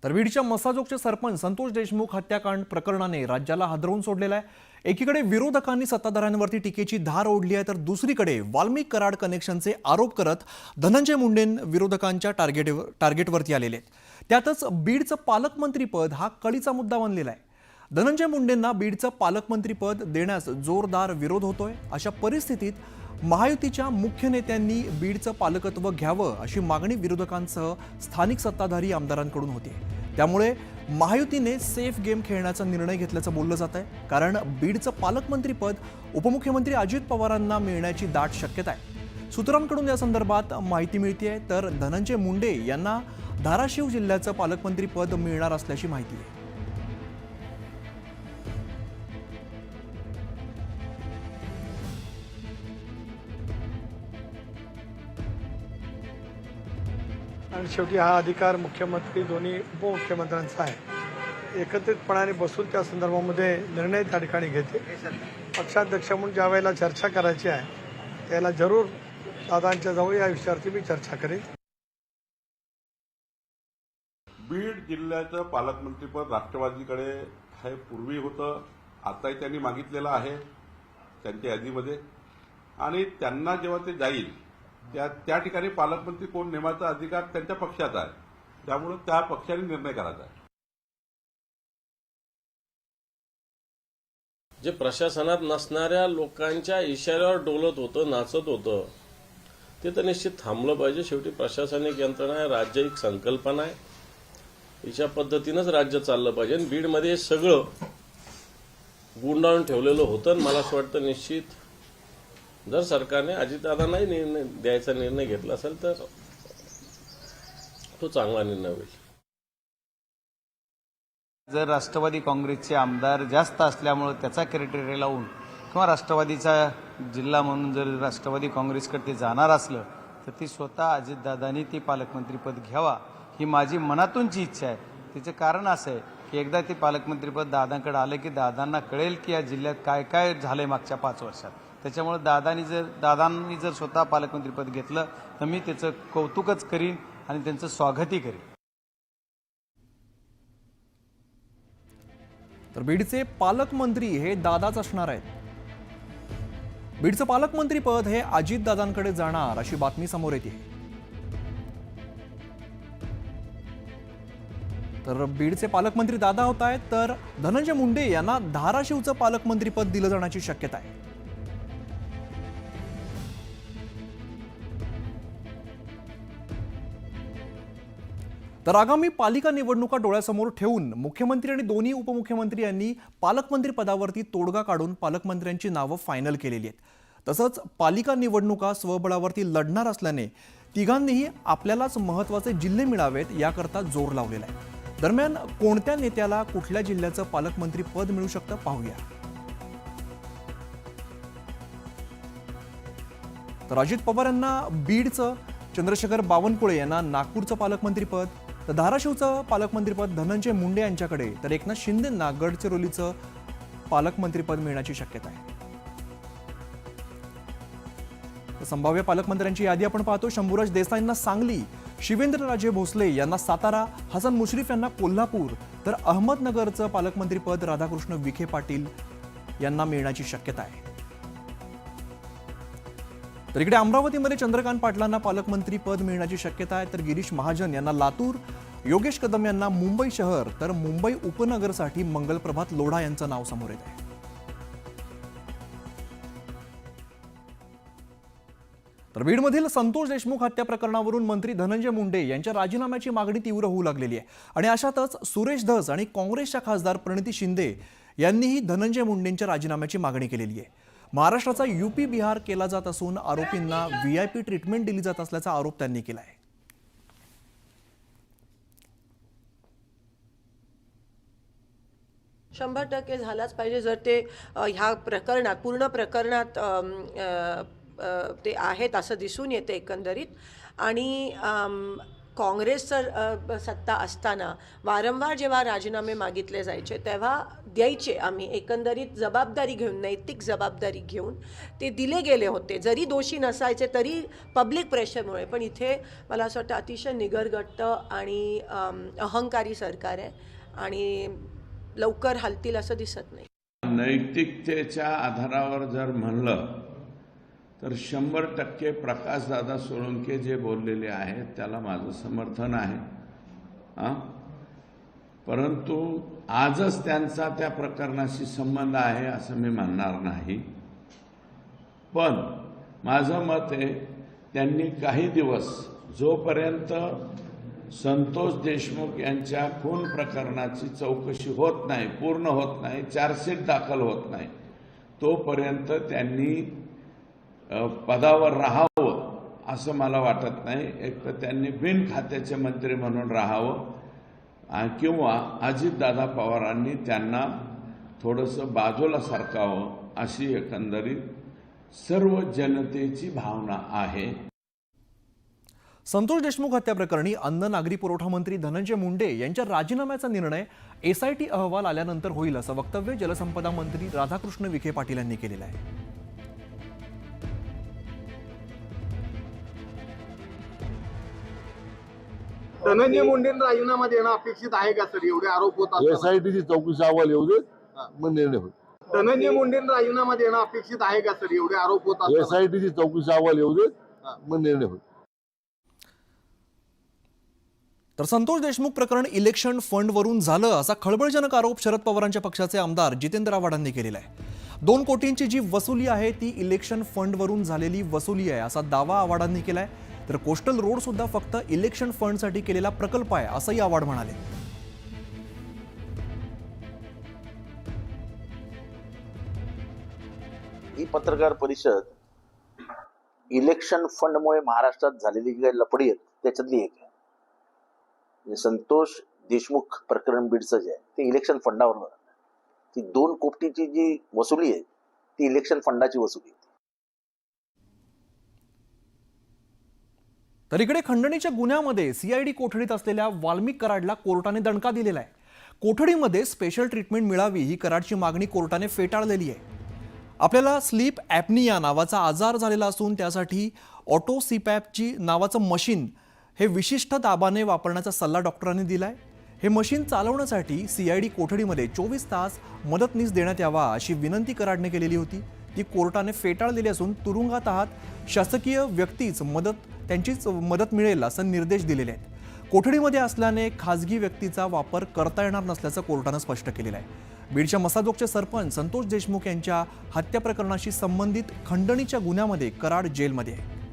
तर बीडच्या मसाजोगचे सरपंच संतोष देशमुख हत्याकांड प्रकरणाने राज्याला हादरवून सोडलेला आहे। एकीकडे विरोधकांनी सत्ताधाऱ्यांवरती टीकेची धार ओढली आहे, तर दुसरीकडे वाल्मिक कराड कनेक्शनचे आरोप करत धनंजय मुंडे विरोधकांच्या टार्गेटवरती आलेले आहेत। त्यातच बीडचं पालकमंत्रीपद हा कळीचा मुद्दा बनलेला आहे। धनंजय मुंडेंना बीडचं पालकमंत्रीपद देण्यास जोरदार विरोध होतोय। अशा परिस्थितीत महायुतीच्या मुख्य नेत्यांनी बीडचं पालकत्व घ्यावं अशी मागणी विरोधकांसह स्थानिक सत्ताधारी आमदारांकडून होती। त्यामुळे महायुतीने सेफ गेम खेळण्याचा निर्णय घेतल्याचं बोललं जात आहे, कारण बीडचं पालकमंत्रीपद उपमुख्यमंत्री अजित पवारांना मिळण्याची दाट शक्यता आहे। सूत्रांकडून या संदर्भात माहिती मिळते, तर धनंजय मुंडे यांना धाराशिव जिल्ह्याचं पालकमंत्रीपद मिळणार असल्याची माहिती आहे। आणि शेवटी हा अधिकार मुख्यमंत्री दोन्ही उपमुख्यमंत्र्यांचा आहे। एकत्रितपणाने बसून त्या संदर्भामध्ये निर्णय त्या ठिकाणी घेते। पक्षाध्यक्ष म्हणून ज्या वेळेला चर्चा करायची आहे त्याला जरूर दादांच्या जवळ या विषयावरती मी चर्चा करेन। बीड जिल्ह्याचं पालकमंत्रीपद राष्ट्रवादीकडे हे पूर्वी होतं, आताही त्यांनी मागितलेलं आहे त्यांच्या यादीमध्ये, आणि त्यांना जेव्हा ते जाईल त्या ठिकाणी पालकमंत्री कोण नेमाचा अधिकार त्यांच्या पक्षाचा आहे, त्यामुळे त्या पक्षाने निर्णय करायचा आहे। जे प्रशासनात नसणाऱ्या लोकांच्या इशाऱ्यावर डोलत होतं, नाचत होतं, ते तर निश्चित थांबलं पाहिजे। शेवटी प्रशासनिक यंत्रणा आहे, राज्य एक संकल्पना आहे, अशा पद्धतीनंच राज्य चाललं पाहिजे। आणि बीडमध्ये हे सगळं गुंडाळून ठेवलेलं होतं। मला असं वाटतं निश्चित जर सरकारने अजितदादांनाही द्यायचा निर्णय घेतला असेल तर तो चांगला निर्णय होईल। जर राष्ट्रवादी काँग्रेसचे आमदार जास्त असल्यामुळे त्याचा क्रायटेरिया लावून किंवा राष्ट्रवादीचा जिल्हा म्हणून जर राष्ट्रवादी काँग्रेसकडे ते जाणार असलं तर ती स्वतः अजितदादांनी ते पालकमंत्रीपद घ्यावा ही माझी मनातूनची इच्छा आहे। तिचं कारण असं आहे की एकदा ते पालकमंत्रीपद दादांकडे आलं की दादांना कळेल की या जिल्ह्यात काय काय झालंय मागच्या 5 वर्षात। त्याच्यामुळे दादांनी जर स्वतः पालकमंत्रीपद घेतलं तर मी त्याचं कौतुकच करीन आणि त्यांचं स्वागतही करीन। तर बीडचे पालकमंत्री हे दादाच असणार आहेत। बीडचं पालकमंत्रीपद हे अजितदादांकडे जाणार अशी बातमी समोर येते। तर बीडचे पालकमंत्री दादा होत आहेत, तर धनंजय मुंडे यांना धाराशिवचं पालकमंत्रीपद दिलं जाण्याची शक्यता आहे। तर आगामी पालिका निवडणुका डोळ्यासमोर ठेवून मुख्यमंत्री आणि दोन्ही उपमुख्यमंत्री यांनी पालकमंत्री पदावरती तोडगा काढून पालकमंत्र्यांची नावं फायनल केलेली आहेत। तसंच पालिका निवडणुका स्वबळावरती लढणार असल्याने तिघांनीही आपल्यालाच महत्त्वाचे जिल्हे मिळावेत याकरता जोर लावलेला आहे। दरम्यान कोणत्या नेत्याला कुठल्या जिल्ह्याचं पालकमंत्री पद मिळू शकतं पाहूया। तर अजित पवार यांना बीडचं, चंद्रशेखर बावनकुळे यांना नागपूरचं पालकमंत्रीपद, तर धाराशिवचं पालकमंत्रीपद धनंजय मुंडे यांच्याकडे, तर एकनाथ शिंदेंना गडचिरोलीचं पालकमंत्रीपद मिळण्याची शक्यता आहे। संभाव्य पालकमंत्र्यांची यादी आपण पाहतो। शंभूराज देसाईंना सांगली, शिवेंद्रराजे भोसले यांना सातारा, हसन मुश्रीफ यांना कोल्हापूर, तर अहमदनगरचं पालकमंत्रीपद राधाकृष्ण विखे पाटील यांना मिळण्याची शक्यता आहे। तर इकडे अमरावतीमध्ये चंद्रकांत पाटलांना पालकमंत्री पद मिळण्याची शक्यता आहे, तर गिरीश महाजन यांना लातूर, योगेश कदम यांना मुंबई शहर, तर मुंबई उपनगरसाठी मंगलप्रभात लोढा यांचं नाव समोर येत आहे। तर बीडमधील संतोष देशमुख हत्या प्रकरणावरून मंत्री धनंजय मुंडे यांच्या राजीनाम्याची मागणी तीव्र होऊ लागलेली आहे, आणि अशातच सुरेश धस आणि काँग्रेसच्या खासदार प्रणिती शिंदे यांनीही धनंजय मुंडेंच्या राजीनाम्याची मागणी केलेली आहे। महाराष्ट्राचा यूपी बिहार केला जात असून आरोपींना व्हीआयपी ट्रीटमेंट दिली जात असल्याचा आरोप त्यांनी केला आहे। 100% झालाच पाहिजे। जर ते ह्या प्रकरणात पूर्ण प्रकरणात ते आहेत असं दिसून येते एकंदरीत, आणि काँग्रेसचं सत्ता असताना वारंवार जेव्हा राजीनामे मागितले जायचे तेव्हा द्यायचे आम्ही, एकंदरीत जबाबदारी घेऊन, नैतिक जबाबदारी घेऊन ते दिले गेले होते, जरी दोषी नसायचे तरी पब्लिक प्रेशरमुळे. पण इथे मला असं वाटतं अतिशय निगरगट्ट आणि अहंकारी सरकार आहे आणि लवकर हलतील असं दिसत नाही. नैतिकतेच्या आधारावर जर म्हणलं तर 100% प्रकाशदादा सोळंके जे बोललेले आहेत त्याला माझं समर्थन आहे. परंतु आजच त्यांचा त्या प्रकरणाशी संबंध आहे असं मी म्हणणार नाही. पण माझं मत आहे त्यांनी काही दिवस जोपर्यंत संतोष देशमुख यांच्या खून प्रकरणाची चौकशी होत नाही, पूर्ण होत नाही, चार्जशीट दाखल होत नाही, तोपर्यंत त्यांनी पदावर राहावं असं मला वाटत नाही. एक तर त्यांनी बिन खात्याचे मंत्री म्हणून राहावं किंवा अजितदादा पवारांनी त्यांना थोडंसं बाजूला सरकावं अशी एकंदरीत सर्व जनतेची भावना आहे. संतोष देशमुख हत्या प्रकरणी अन्न नागरी पुरवठा मंत्री धनंजय मुंडे यांच्या राजीनाम्याचा निर्णय SIT अहवाल आल्यानंतर होईल असं वक्तव्य जलसंपदा मंत्री राधाकृष्ण विखे पाटील यांनी केलेलं आहे. धनंजय मुंडेंना राजीनामा देणं अपेक्षित आहे का सर? एवढे आरोप होत असताना SITची चौकशी अहवाल येऊ दे, मग निर्णय होईल. धनंजय मुंडेंना राजीनामा देणं अपेक्षित आहे का सर? एवढे आरोप होत असताना SITची चौकशी अहवाल येऊ दे, मग निर्णय होईल. तर संतोष देशमुख प्रकरण इलेक्शन फंडवरून झालं असा खळबळजनक आरोप शरद पवारांच्या पक्षाचे आमदार जितेंद्र आव्हाडांनी केलेला आहे. 2 कोटींची जी वसुली आहे ती इलेक्शन फंडवरून झालेली वसुली आहे असा दावा आव्हाडांनी केलाय. तर कोस्टल रोड सुद्धा फक्त इलेक्शन फंडसाठी केलेला प्रकल्प आहे असंही आव्हाड म्हणाले. ही पत्रकार परिषद इलेक्शन फंडमुळे महाराष्ट्रात झालेली जी काही लफडी आहेत त्याच्यातली एक आहे. म्हणजे संतोष देशमुख प्रकरण बीडचं जे आहे ते इलेक्शन फंडावर झालं. ती 2 कोटीची जी वसुली आहे ती इलेक्शन फंडाची वसुली आहे. तर इकडे खंडणीच्या गुन्ह्यामध्ये CID कोठडीत असलेल्या वाल्मिक कराडला कोर्टाने दणका दिलेला आहे. कोठडीमध्ये स्पेशल ट्रीटमेंट मिळावी ही कराडची मागणी कोर्टाने फेटाळलेली आहे. आपल्याला स्लीप ॲपनिया नावाचा आजार झालेला असून त्यासाठी ऑटो CPAPची नावाचं मशीन हे विशिष्ट दाबाने वापरण्याचा सल्ला डॉक्टरांनी दिलाय. हे मशीन चालवण्यासाठी CID कोठडीमध्ये 24 तास मदतनीस देण्यात यावा अशी विनंती कराडने केलेली होती. ती कोर्टाने फेटाळलेली असून तुरुंगात आहात शासकीय व्यक्तीच त्यांचीच मदत मिळेल असं निर्देश दिलेले आहेत. कोठडीमध्ये असल्याने खाजगी व्यक्तीचा वापर करता येणार नसल्याचं कोर्टानं स्पष्ट केलेलं आहे. बीडच्या मसाजोगचे सरपंच संतोष देशमुख यांच्या हत्या प्रकरणाशी संबंधित खंडणीच्या गुन्ह्यामध्ये कराड जेलमध्ये आहे.